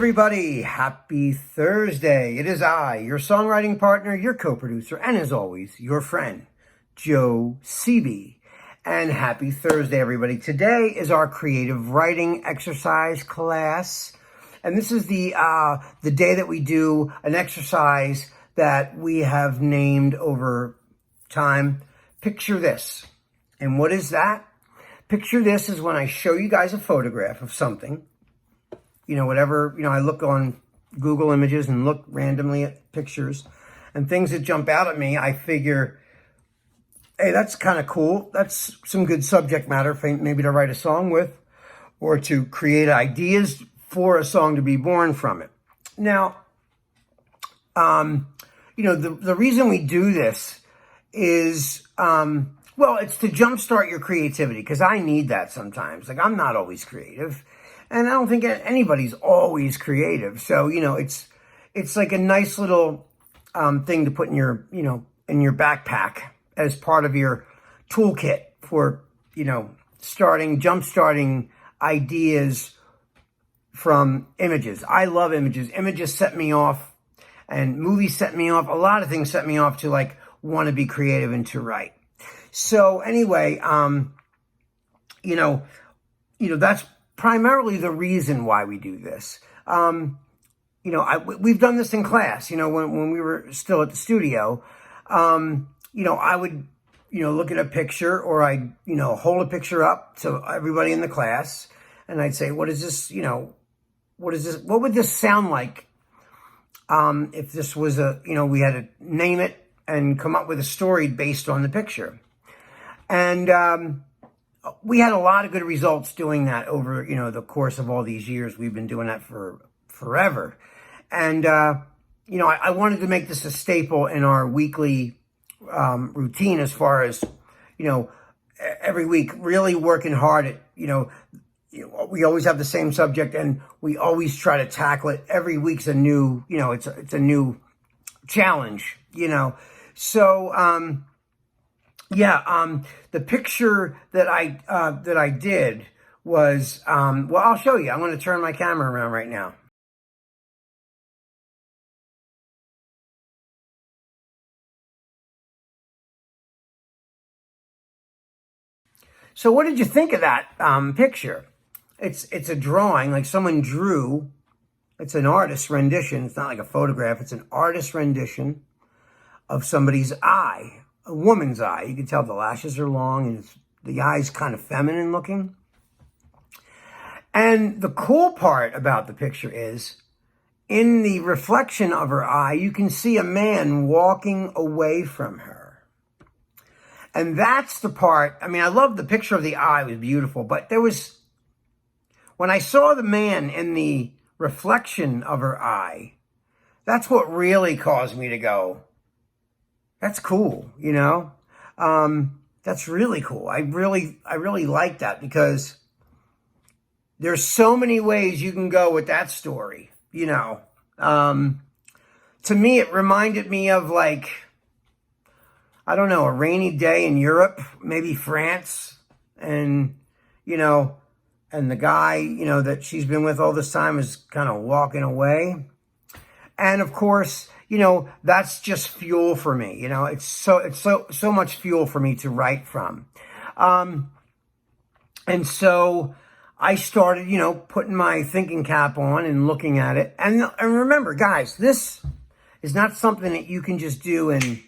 everybody. Happy Thursday. It is I, your songwriting partner, your co-producer, and as always, your friend, Joe Seavey. And happy Thursday, everybody. Today is our creative writing exercise class. And this is the day that we do an exercise that we have named over time. Picture this. And what is that? Picture this is when I show you guys a photograph of something. Whatever, I look on Google Images and look randomly at pictures and things that jump out at me. I figure, hey, that's kind of cool. That's some good subject matter for maybe to write a song with or to create ideas for a song to be born from it. Now, the reason we do this is, it's to jumpstart your creativity, because I need that sometimes. Like, I'm not always creative. And I don't think anybody's always creative. So, it's like a nice little thing to put in your, in your backpack as part of your toolkit for, jump-starting ideas from images. I love images. Images set me off, and movies set me off. A lot of things set me off to want to be creative and to write. So anyway, that's primarily the reason why we do this. We've done this in class, when we were still at the studio. I would, look at a picture, or I'd, hold a picture up to everybody in the class, and I'd say, what is this, what would this sound like if this was we had to name it and come up with a story based on the picture. And we had a lot of good results doing that over, the course of all these years. We've been doing that for forever. And, I wanted to make this a staple in our weekly routine, as far as, every week really working hard at, we always have the same subject, and we always try to tackle it. Every week's a new, it's a new challenge, So, the picture that I did was, I'll show you. I'm going to turn my camera around right now. So what did you think of that picture? It's a drawing, like someone drew. It's an artist's rendition. It's not like a photograph. It's an artist's rendition of somebody's eye. A woman's eye. You can tell the lashes are long, and the eye's kind of feminine looking. And the cool part about the picture is, in the reflection of her eye, you can see a man walking away from her. And that's the part, I love the picture of the eye. It was beautiful. But when I saw the man in the reflection of her eye, that's what really caused me to go, that's cool, that's really cool. I really like that, because there's so many ways you can go with that story, To me, it reminded me of, a rainy day in Europe, maybe France, and, and the guy, that she's been with all this time is kind of walking away. And of course, that's just fuel for me. It's so much fuel for me to write from. And so I started, putting my thinking cap on and looking at it. And remember, guys, this is not something that you can just do in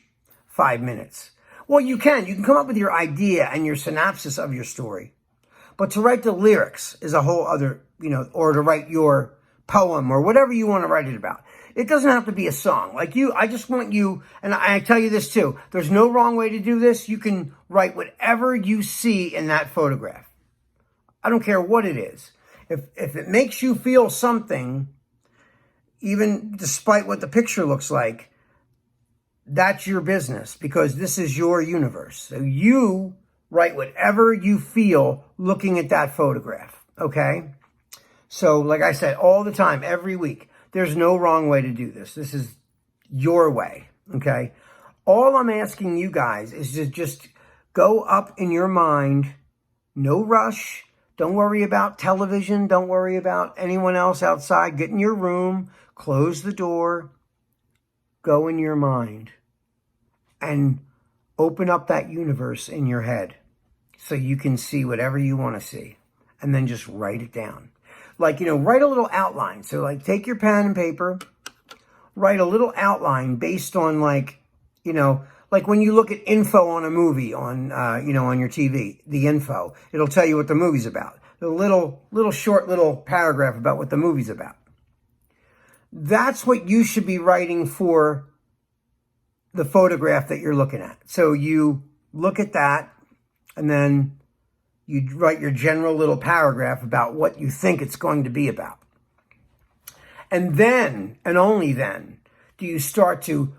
5 minutes. Well, you can come up with your idea and your synopsis of your story. But to write the lyrics is a whole other, or to write your poem or whatever you want to write it about. It doesn't have to be a song. I just want you, and I tell you this too, there's no wrong way to do this. You can write whatever you see in that photograph. I don't care what it is. If it makes you feel something, even despite what the picture looks like, that's your business, because this is your universe. So you write whatever you feel looking at that photograph, okay? So like I said, all the time, every week, there's no wrong way to do this. This is your way, okay? All I'm asking you guys is to just go up in your mind, no rush, Don't worry about television. Don't worry about anyone else outside. Get in your room, close the door, go in your mind, and open up that universe in your head so you can see whatever you want to see. And then just write it down. Like, write a little outline. So, like, take your pen and paper, write a little outline based on, like when you look at info on a movie on your TV, the info, it'll tell you what the movie's about. A little short paragraph about what the movie's about. That's what you should be writing for the photograph that you're looking at. So you look at that, and then you write your general little paragraph about what you think it's going to be about. And then, and only then, do you start to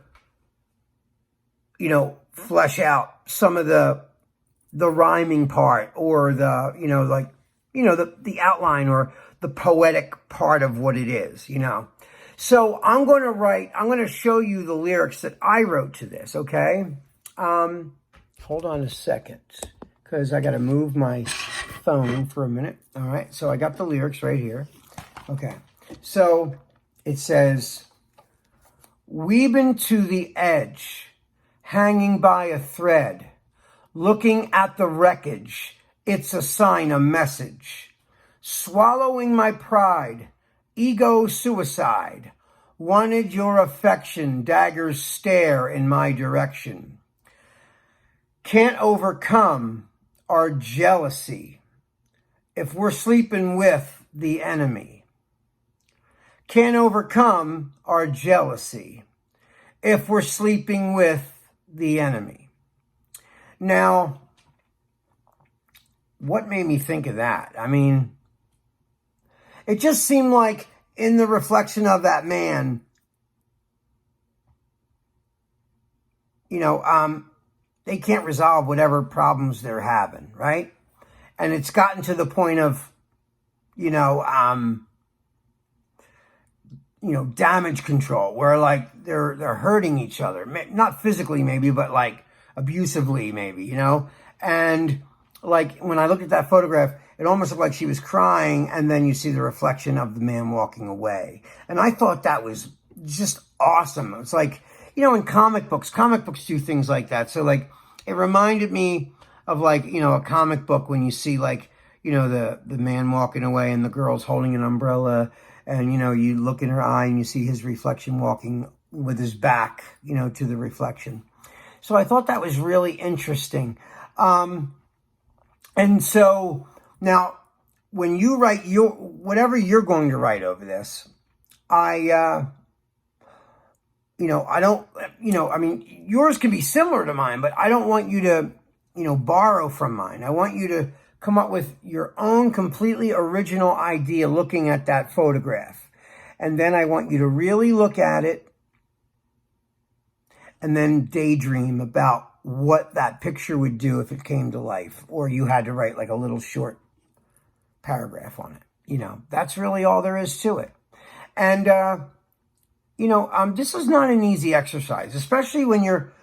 flesh out some of the rhyming part, or the outline, or the poetic part of what it is, So I'm going to show you the lyrics that I wrote to this, okay? Hold on a second, because I got to move my phone for a minute. All right, so I got the lyrics right here. Okay, so it says, "We've been to the edge, hanging by a thread, looking at the wreckage, it's a sign, a message. Swallowing my pride, ego suicide, wanted your affection, daggers stare in my direction. Can't overcome our jealousy if we're sleeping with the enemy. Can't overcome our jealousy if we're sleeping with the enemy." Now, what made me think of that? I mean, it just seemed like in the reflection of that man, they can't resolve whatever problems they're having, right? And it's gotten to the point of, damage control, where like they're hurting each other, not physically maybe, but like abusively maybe, And like when I looked at that photograph, it almost looked like she was crying, and then you see the reflection of the man walking away. And I thought that was just awesome. It's like, in comic books do things like that. So like it reminded me of like, a comic book when you see like, the man walking away and the girl's holding an umbrella, and, you look in her eye and you see his reflection walking with his back, to the reflection. So I thought that was really interesting. And so now when you write whatever you're going to write over this, I don't, yours can be similar to mine, but I don't want you to, borrow from mine. I want you to come up with your own completely original idea looking at that photograph. And then I want you to really look at it and then daydream about what that picture would do if it came to life, or you had to write like a little short paragraph on it. That's really all there is to it. And, this is not an easy exercise, especially when you're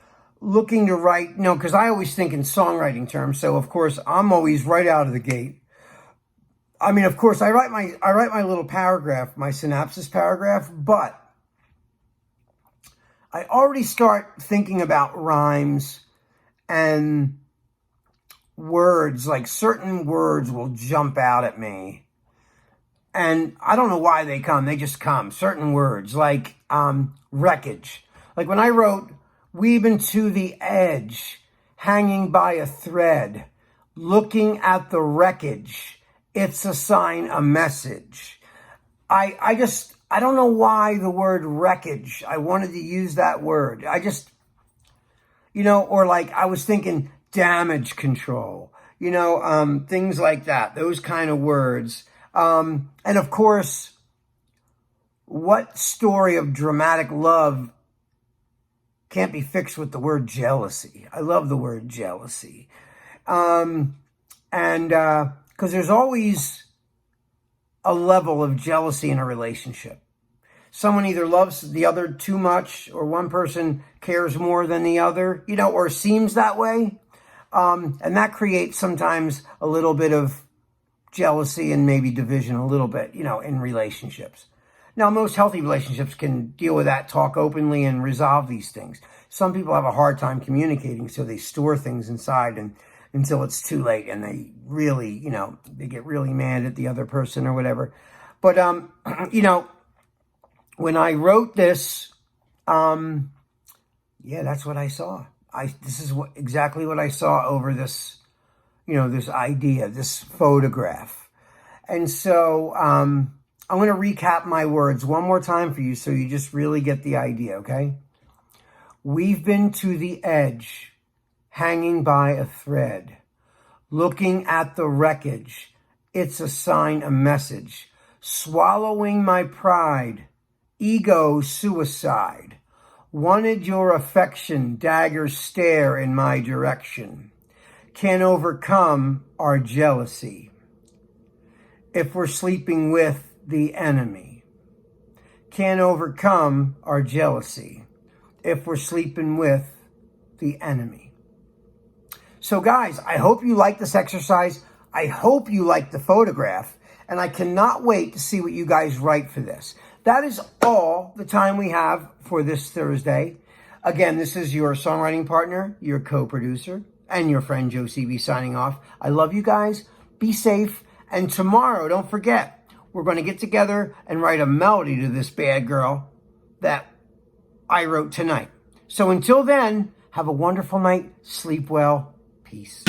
looking to write, because I always think in songwriting terms. So of course I'm always right out of the gate. I mean, of course I write my little paragraph, my synopsis paragraph, but I already start thinking about rhymes and words. Like certain words will jump out at me, and I don't know why they come. They just come. Certain words like wreckage. Like when I wrote, "We've been to the edge, hanging by a thread, looking at the wreckage, it's a sign, a message." I don't know why the word wreckage, I wanted to use that word. I just, or like I was thinking damage control, things like that, those kind of words. And of course, what story of dramatic love can't be fixed with the word jealousy? I love the word jealousy. And because there's always a level of jealousy in a relationship. Someone either loves the other too much, or one person cares more than the other, or seems that way. And that creates sometimes a little bit of jealousy and maybe division a little bit, you know, in relationships. Now, most healthy relationships can deal with that, talk openly, and resolve these things. Some people have a hard time communicating, so they store things inside and until it's too late, and they really, you know, they get really mad at the other person or whatever. But, you know, when I wrote this, yeah, that's what I saw. This is exactly what I saw over this, you know, this idea, this photograph. And so, I'm going to recap my words one more time for you so you just really get the idea, okay? We've been to the edge, hanging by a thread, looking at the wreckage. It's a sign, a message. Swallowing my pride, ego suicide. Wanted your affection, dagger stare in my direction. Can't overcome our jealousy. If we're sleeping with the enemy. Can't overcome our jealousy if we're sleeping with the enemy. So guys, I hope you like this exercise. I hope you like the photograph. And I cannot wait to see what you guys write for this. That is all the time we have for this Thursday. Again, this is your songwriting partner, your co-producer, and your friend Joe CB signing off. I love you guys. Be safe. And tomorrow, don't forget, we're going to get together and write a melody to this bad girl that I wrote tonight. So until then, have a wonderful night. Sleep well. Peace.